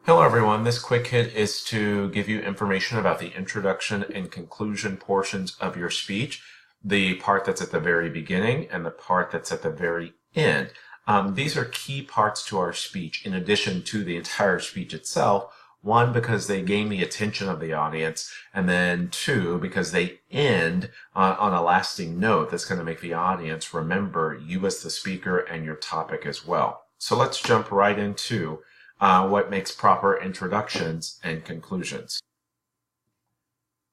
Hello everyone, this quick hit is to give you information about the introduction and conclusion portions of your speech, the part that's at the very beginning and the part that's at the very end. These are key parts to our speech in addition to the entire speech itself. One, because they gain the attention of the audience, and then two, because they end on a lasting note that's going to make the audience remember you as the speaker and your topic as well. So let's jump right into what makes proper introductions and conclusions.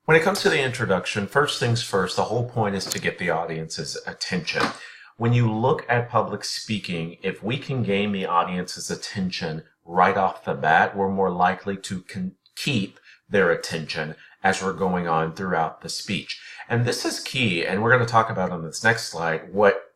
When it comes to the introduction, first things first, the whole point is to get the audience's attention. When you look at public speaking, if we can gain the audience's attention right off the bat, we're more likely to keep their attention as we're going on throughout the speech. And this is key, and we're going to talk about on this next slide what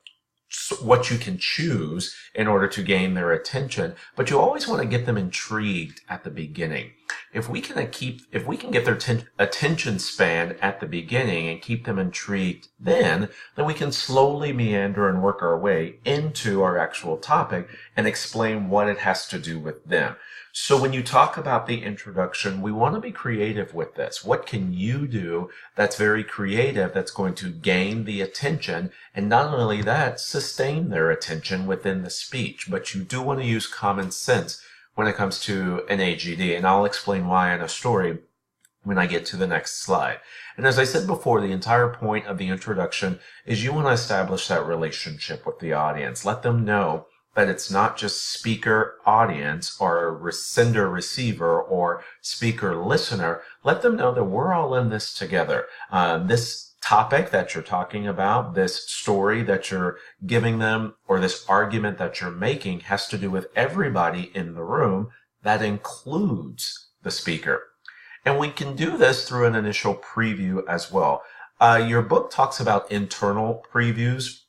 you can choose in order to gain their attention, but you always want to get them intrigued at the beginning. If we can get their attention span at the beginning and keep them intrigued then we can slowly meander and work our way into our actual topic and explain what it has to do with them. So when you talk about the introduction, we want to be creative with this. What can you do that's very creative, that's going to gain the attention, and not only that, sustain their attention within the speech, but you do want to use common sense when it comes to an AGD, and I'll explain why in a story when I get to the next slide. And as I said before, the entire point of the introduction is you want to establish that relationship with the audience. Let them know that it's not just speaker audience or sender receiver or speaker listener. Let them know that we're all in this together. This topic that you're talking about, this story that you're giving them, or this argument that you're making has to do with everybody in the room. That includes the speaker. And we can do this through an initial preview as well. Your book talks about internal previews,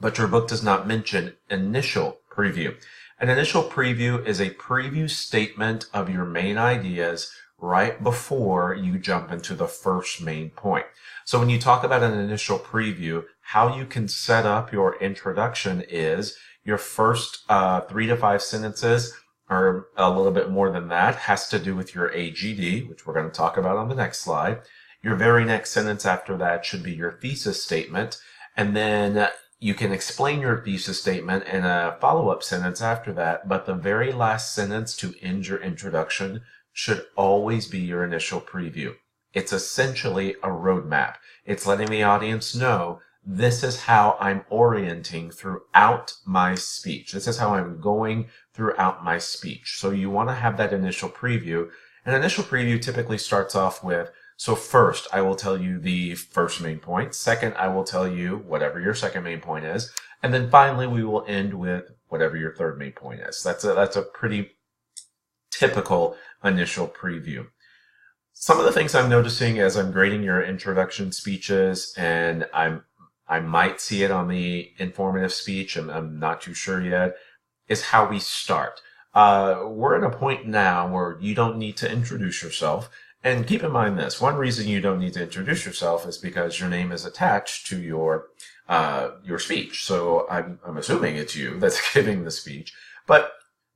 but your book does not mention initial preview. An initial preview is a preview statement of your main ideas right before you jump into the first main point. So when you talk about an initial preview, how you can set up your introduction is your first 3 to 5 sentences, or a little bit more than that, has to do with your AGD, which we're going to talk about on the next slide. Your very next sentence after that should be your thesis statement, and then you can explain your thesis statement in a follow-up sentence after that, but the very last sentence to end your introduction should always be your initial preview. It's essentially a roadmap. It's letting the audience know this is how I'm orienting throughout my speech. This is how I'm going throughout my speech. So you want to have that initial preview. An initial preview typically starts off with, so first, I will tell you the first main point. Second, I will tell you whatever your second main point is. And then finally, we will end with whatever your third main point is. That's a pretty typical initial preview. Some of the things I'm noticing as I'm grading your introduction speeches, and I might see it on the informative speech, and I'm not too sure yet, is how we start. We're at a point now where you don't need to introduce yourself. And keep in mind this, one reason you don't need to introduce yourself is because your name is attached to your speech. So I'm assuming it's you that's giving the speech. But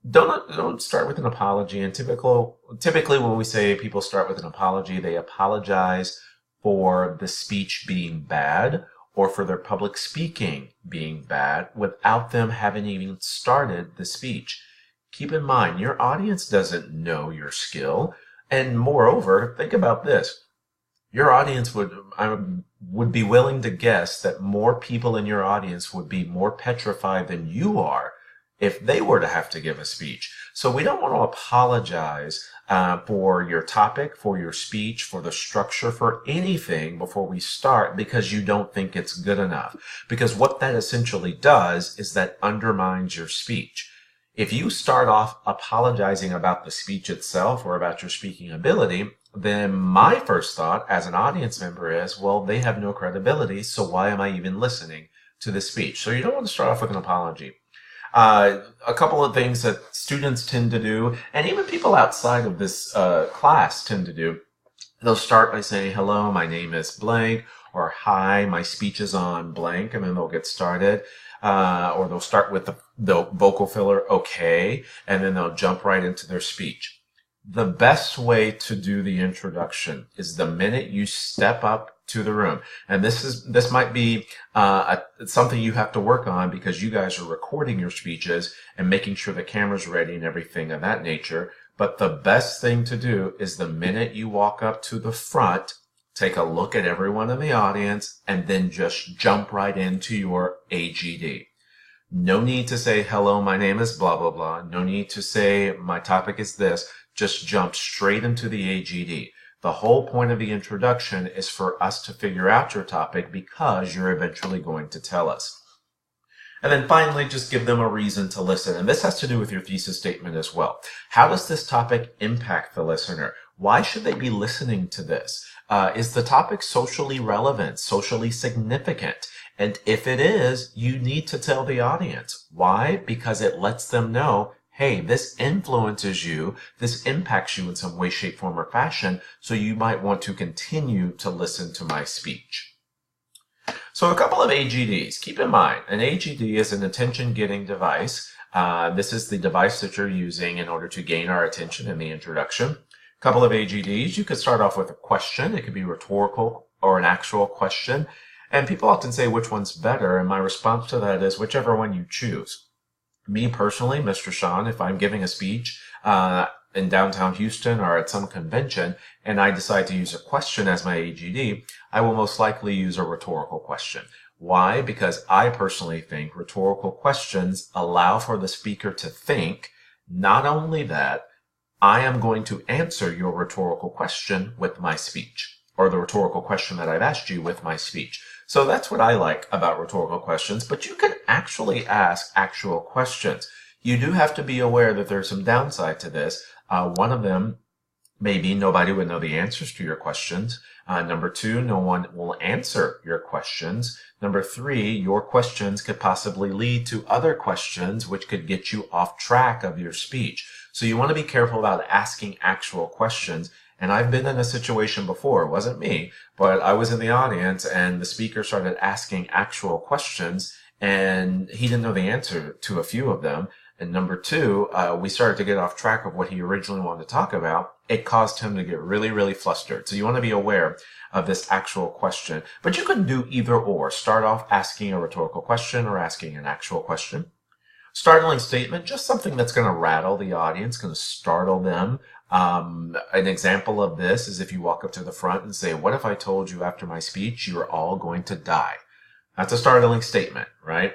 don't start with an apology. And typically when we say people start with an apology, they apologize for the speech being bad or for their public speaking being bad without them having even started the speech. Keep in mind, your audience doesn't know your skill. And moreover, think about this. Your audience would be willing to guess that more people in your audience would be more petrified than you are if they were to have to give a speech. So we don't want to apologize for your topic, for your speech, for the structure, for anything before we start because you don't think it's good enough. Because what that essentially does is that undermines your speech. If you start off apologizing about the speech itself or about your speaking ability, then my first thought as an audience member is, well, they have no credibility, so why am I even listening to the speech? So you don't want to start off with an apology. A couple of things that students tend to do, and even people outside of this class tend to do, they'll start by saying, hello, my name is blank, or hi, my speech is on blank, and then they'll get started. Or they'll start with the vocal filler, okay, and then they'll jump right into their speech. The best way to do the introduction is the minute you step up to the room. And this might be something you have to work on because you guys are recording your speeches and making sure the camera's ready and everything of that nature. But the best thing to do is the minute you walk up to the front, take a look at everyone in the audience, and then just jump right into your AGD. No need to say, hello, my name is blah, blah, blah. No need to say, my topic is this. Just jump straight into the AGD. The whole point of the introduction is for us to figure out your topic because you're eventually going to tell us. And then finally, just give them a reason to listen. And this has to do with your thesis statement as well. How does this topic impact the listener? Why should they be listening to this? Is the topic socially relevant, socially significant? And if it is, you need to tell the audience. Why? Because it lets them know, hey, this influences you, this impacts you in some way, shape, form, or fashion, so you might want to continue to listen to my speech. So a couple of AGDs. Keep in mind, an AGD is an attention-getting device. This is the device that you're using in order to gain our attention in the introduction. A couple of AGDs. You could start off with a question. It could be rhetorical or an actual question. And people often say which one's better, and my response to that is whichever one you choose. Me personally, Mr. Sean, if I'm giving a speech in downtown Houston or at some convention and I decide to use a question as my AGD, I will most likely use a rhetorical question. Why? Because I personally think rhetorical questions allow for the speaker to think. Not only that, I am going to answer your rhetorical question with my speech, or the rhetorical question that I've asked you with my speech. So that's what I like about rhetorical questions, but you can actually ask actual questions. You do have to be aware that there's some downside to this. One of them may be nobody would know the answers to your questions. Number two, no one will answer your questions. Number three, your questions could possibly lead to other questions, which could get you off track of your speech. So you want to be careful about asking actual questions. And I've been in a situation before, it wasn't me, but I was in the audience and the speaker started asking actual questions and he didn't know the answer to a few of them. And number two, we started to get off track of what he originally wanted to talk about. It caused him to get really, really flustered. So you want to be aware of this actual question, but you can do either or. Start off asking a rhetorical question or asking an actual question. Startling statement, just something that's going to rattle the audience, going to startle them. An example of this is if you walk up to the front and say, what if I told you after my speech, you're all going to die? That's a startling statement, right?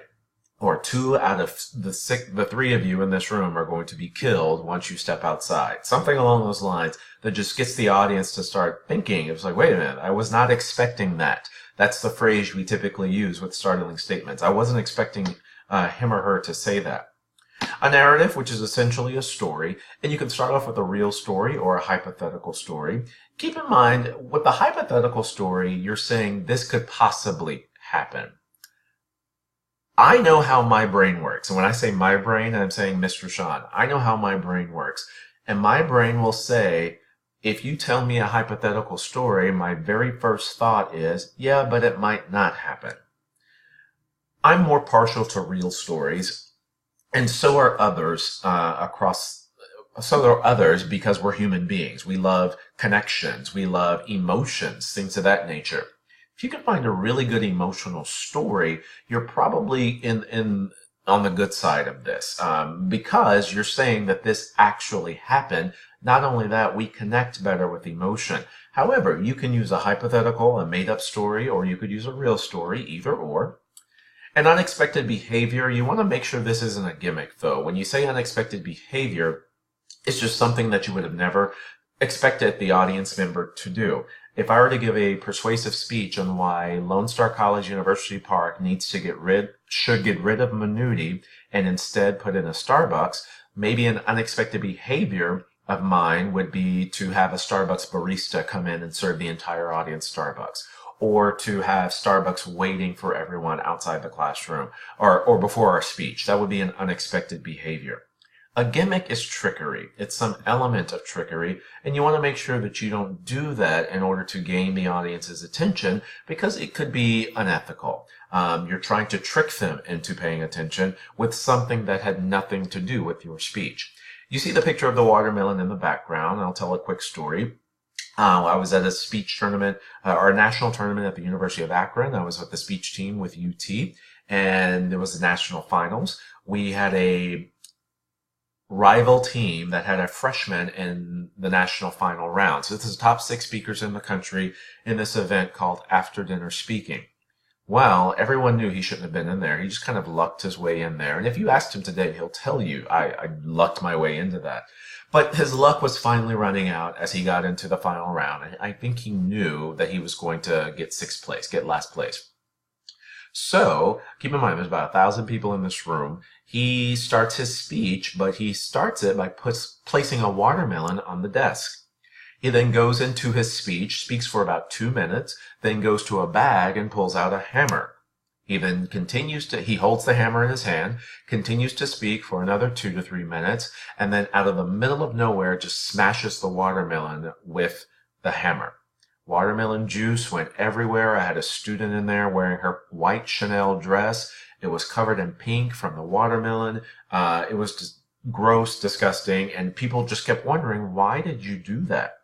Or 2 out of the 3 of you in this room are going to be killed once you step outside. Something along those lines that just gets the audience to start thinking. It was like, wait a minute, I was not expecting that. That's the phrase we typically use with startling statements. I wasn't expecting him or her to say that. A narrative, which is essentially a story, and you can start off with a real story or a hypothetical story. Keep in mind, with the hypothetical story, you're saying this could possibly happen. I know how my brain works. And when I say my brain, I'm saying Mr. Sean. I know how my brain works. And my brain will say, if you tell me a hypothetical story, my very first thought is, yeah, but it might not happen. I'm more partial to real stories, and so are others so are others because we're human beings. We love connections. We love emotions, things of that nature. If you can find a really good emotional story, you're probably on the good side of this, because you're saying that this actually happened. Not only that, we connect better with emotion. However, you can use a hypothetical, a made-up story, or you could use a real story, either or. And unexpected behavior, you want to make sure this isn't a gimmick, though. When you say unexpected behavior, it's just something that you would have never expected the audience member to do. If I were to give a persuasive speech on why Lone Star College University Park should get rid of Minuti and instead put in a Starbucks, maybe an unexpected behavior of mine would be to have a Starbucks barista come in and serve the entire audience Starbucks, or to have Starbucks waiting for everyone outside the classroom or before our speech. That would be an unexpected behavior. A gimmick is trickery. It's some element of trickery, and you want to make sure that you don't do that in order to gain the audience's attention, because it could be unethical. You're trying to trick them into paying attention with something that had nothing to do with your speech. You see the picture of the watermelon in the background. I'll tell a quick story. I was at a speech tournament, or a national tournament at the University of Akron. I was with the speech team with UT, and there was the national finals. We had a rival team that had a freshman in the national final round. So this is the top 6 speakers in the country in this event called After Dinner Speaking. Well, everyone knew he shouldn't have been in there. He just kind of lucked his way in there. And if you asked him today, he'll tell you, I lucked my way into that. But his luck was finally running out as he got into the final round. I think he knew that he was going to get 6th place, get last place. So, keep in mind, there's about 1,000 people in this room. He starts his speech, but he starts it by placing a watermelon on the desk. He then goes into his speech, speaks for about 2 minutes, then goes to a bag and pulls out a hammer. He then he holds the hammer in his hand, continues to speak for another 2 to 3 minutes, and then out of the middle of nowhere just smashes the watermelon with the hammer. Watermelon juice went everywhere. I had a student in there wearing her white Chanel dress. It was covered in pink from the watermelon. It was just gross, disgusting, and people just kept wondering, why did you do that?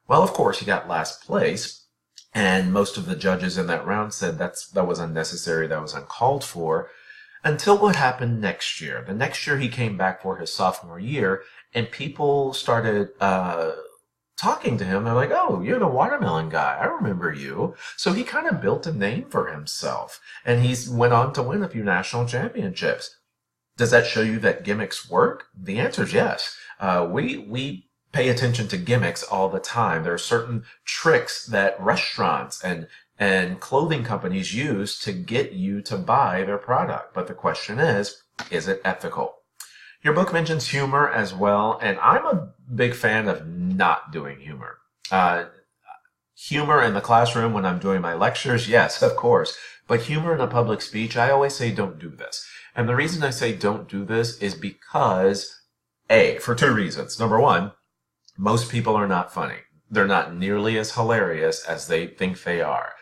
Well, of course, he got last place, and most of the judges in that round said that was unnecessary, that was uncalled for, until what happened next year. The next year he came back for his sophomore year, and people started talking to him. They're like, oh, you're the watermelon guy. I remember you. So he kind of built a name for himself, and he went on to win a few national championships. Does that show you that gimmicks work? The answer is yes. We pay attention to gimmicks all the time. There are certain tricks that restaurants and clothing companies use to get you to buy their product. But the question is it ethical? Your book mentions humor as well, and I'm a big fan of not doing humor. Humor in the classroom when I'm doing my lectures, yes, of course. But humor in a public speech, I always say don't do this. And the reason I say don't do this is because, for 2 reasons. Number 1, most people are not funny. They're not nearly as hilarious as they think they are.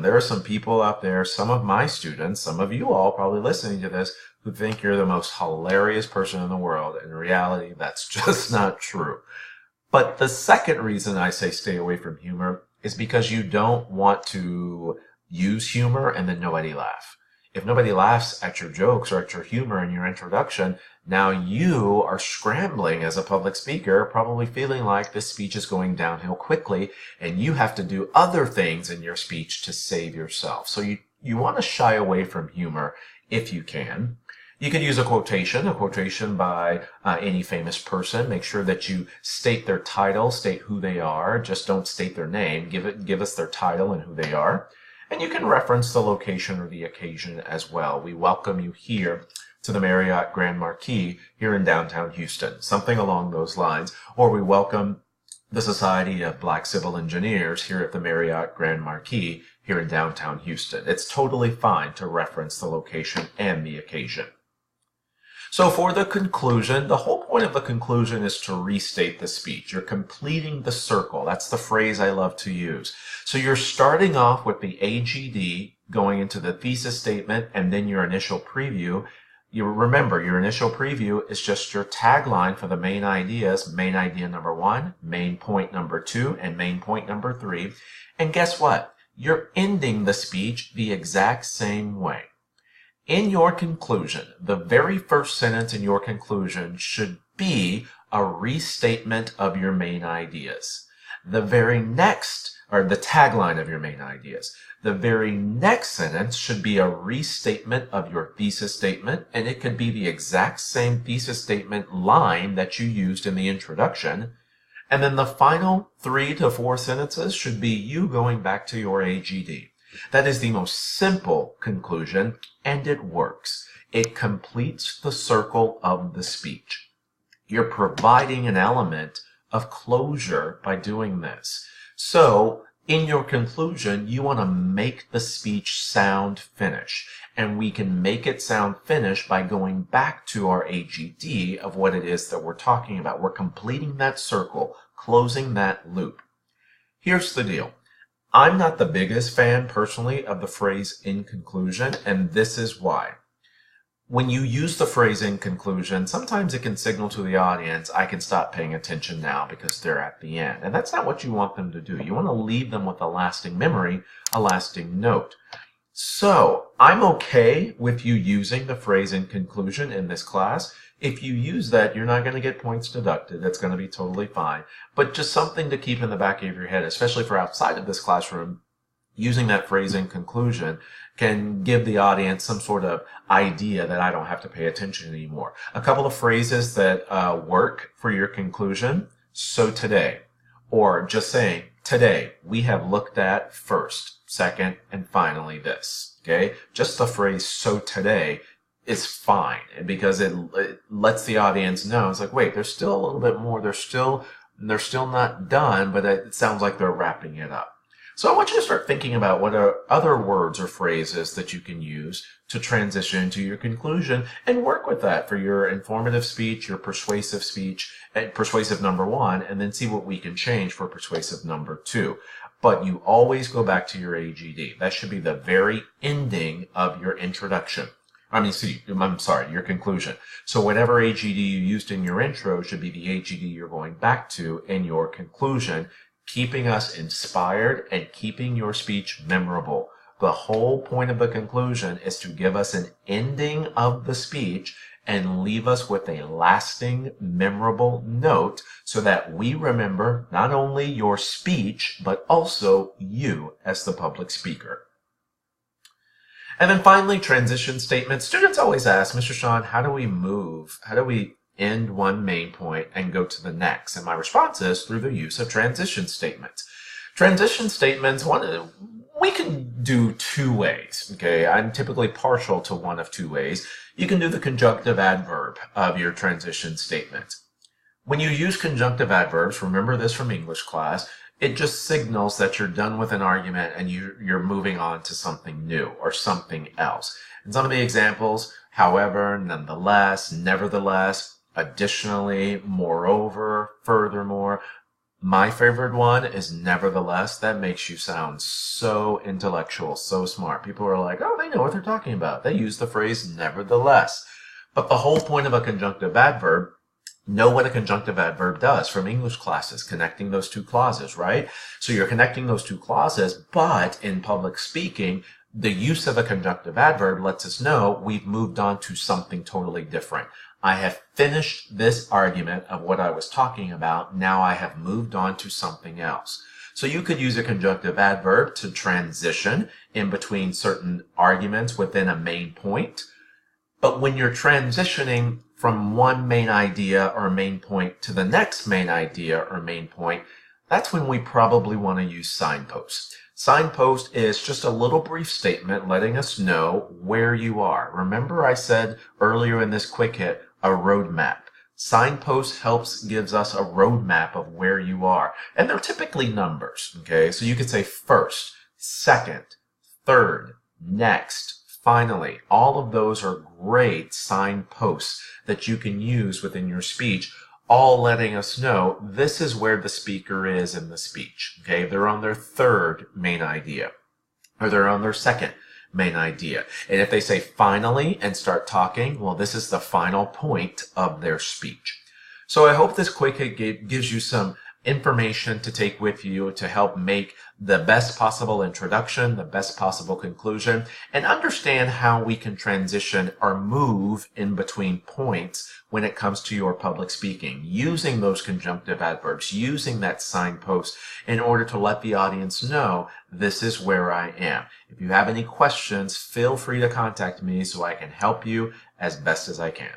There are some people out there, some of my students, some of you all probably listening to this, who think you're the most hilarious person in the world. In reality, that's just not true. But the second reason I say stay away from humor is because you don't want to use humor and then nobody laugh. If nobody laughs at your jokes or at your humor in your introduction, now you are scrambling as a public speaker, probably feeling like this speech is going downhill quickly, and you have to do other things in your speech to save yourself. So you want to shy away from humor if you can. You could use a quotation by any famous person. Make sure that you state their title, state who they are. Just don't state their name. Give us their title and who they are. And you can reference the location or the occasion as well. We welcome you here to the Marriott Grand Marquis here in downtown Houston, something along those lines. Or we welcome the Society of Black Civil Engineers here at the Marriott Grand Marquis here in downtown Houston. It's totally fine to reference the location and the occasion. So for the conclusion, the whole point of the conclusion is to restate the speech. You're completing the circle. That's the phrase I love to use. So you're starting off with the AGD, going into the thesis statement, and then your initial preview. You remember, your initial preview is just your tagline for the main ideas, main idea number 1, main point number 2, and main point number 3. And guess what? You're ending the speech the exact same way. In your conclusion, the very first sentence in your conclusion should be a restatement of your main ideas. The very next, or the tagline of your main ideas. The very next sentence should be a restatement of your thesis statement, and it could be the exact same thesis statement line that you used in the introduction. And then the final 3 to 4 sentences should be you going back to your AGD. That is the most simple conclusion, and it works. It completes the circle of the speech. You're providing an element of closure by doing this. So, in your conclusion, you want to make the speech sound finished. And we can make it sound finished by going back to our AGD of what it is that we're talking about. We're completing that circle, closing that loop. Here's the deal. I'm not the biggest fan, personally, of the phrase in conclusion, and this is why. when you use the phrase in conclusion, sometimes it can signal to the audience, I can stop paying attention now because they're at the end. And that's not what you want them to do. You want to leave them with a lasting memory, a lasting note. So I'm okay with you using the phrase in conclusion in this class. If you use that, you're not going to get points deducted. That's going to be totally fine. But just something to keep in the back of your head, especially for outside of this classroom, using that phrase in conclusion can give the audience some sort of idea that I don't have to pay attention anymore. A couple of phrases that work for your conclusion. So today, or just saying, today, we have looked at first, second, and finally this. Okay? Just the phrase so today is fine because it lets the audience know. It's like, wait, there's still a little bit more. They're still not done, but it sounds like they're wrapping it up. So I want you to start thinking about what are other words or phrases that you can use to transition to your conclusion and work with that for your informative speech, your persuasive speech, and persuasive number 1, and then see what we can change for persuasive number 2. But you always go back to your AGD. That should be the very ending of your introduction. Your conclusion. So whatever AGD you used in your intro should be the AGD you're going back to in your conclusion, keeping us inspired and keeping your speech memorable. The whole point of the conclusion is to give us an ending of the speech and leave us with a lasting, memorable note so that we remember not only your speech, but also you as the public speaker. And then finally, transition statements. Students always ask, Mr. Sean, how do we move? How do we end one main point and go to the next? And my response is through the use of transition statements. Transition statements, we can do 2 ways. Okay, I'm typically partial to one of 2 ways. You can do the conjunctive adverb of your transition statement. When you use conjunctive adverbs, remember this from English class, it just signals that you're done with an argument and you're moving on to something new or something else. And some of the examples, however, nonetheless, nevertheless, additionally, moreover, furthermore. My favorite one is nevertheless. That makes you sound so intellectual, so smart. People are like, oh, they know what they're talking about. They use the phrase nevertheless. But the whole point of a conjunctive adverb, know what a conjunctive adverb does from English classes, connecting those 2 clauses, right? So you're connecting those 2 clauses, but in public speaking, the use of a conjunctive adverb lets us know we've moved on to something totally different. I have finished this argument of what I was talking about. Now I have moved on to something else. So you could use a conjunctive adverb to transition in between certain arguments within a main point. But when you're transitioning from one main idea or main point to the next main idea or main point, that's when we probably want to use signposts. Signpost is just a little brief statement letting us know where you are. Remember I said earlier in this quick hit, a roadmap. Signpost gives us a roadmap of where you are. And they're typically numbers, okay? So you could say first, second, third, next, finally. All of those are great signposts that you can use within your speech, all letting us know this is where the speaker is in the speech, okay? They're on their 3rd main idea, or they're on their 2nd main idea. And if they say finally and start talking, well, this is the final point of their speech. So I hope this quick hit gives you some information to take with you to help make the best possible introduction, the best possible conclusion, and understand how we can transition or move in between points when it comes to your public speaking, using those conjunctive adverbs, using that signpost in order to let the audience know this is where I am. If you have any questions, feel free to contact me so I can help you as best as I can.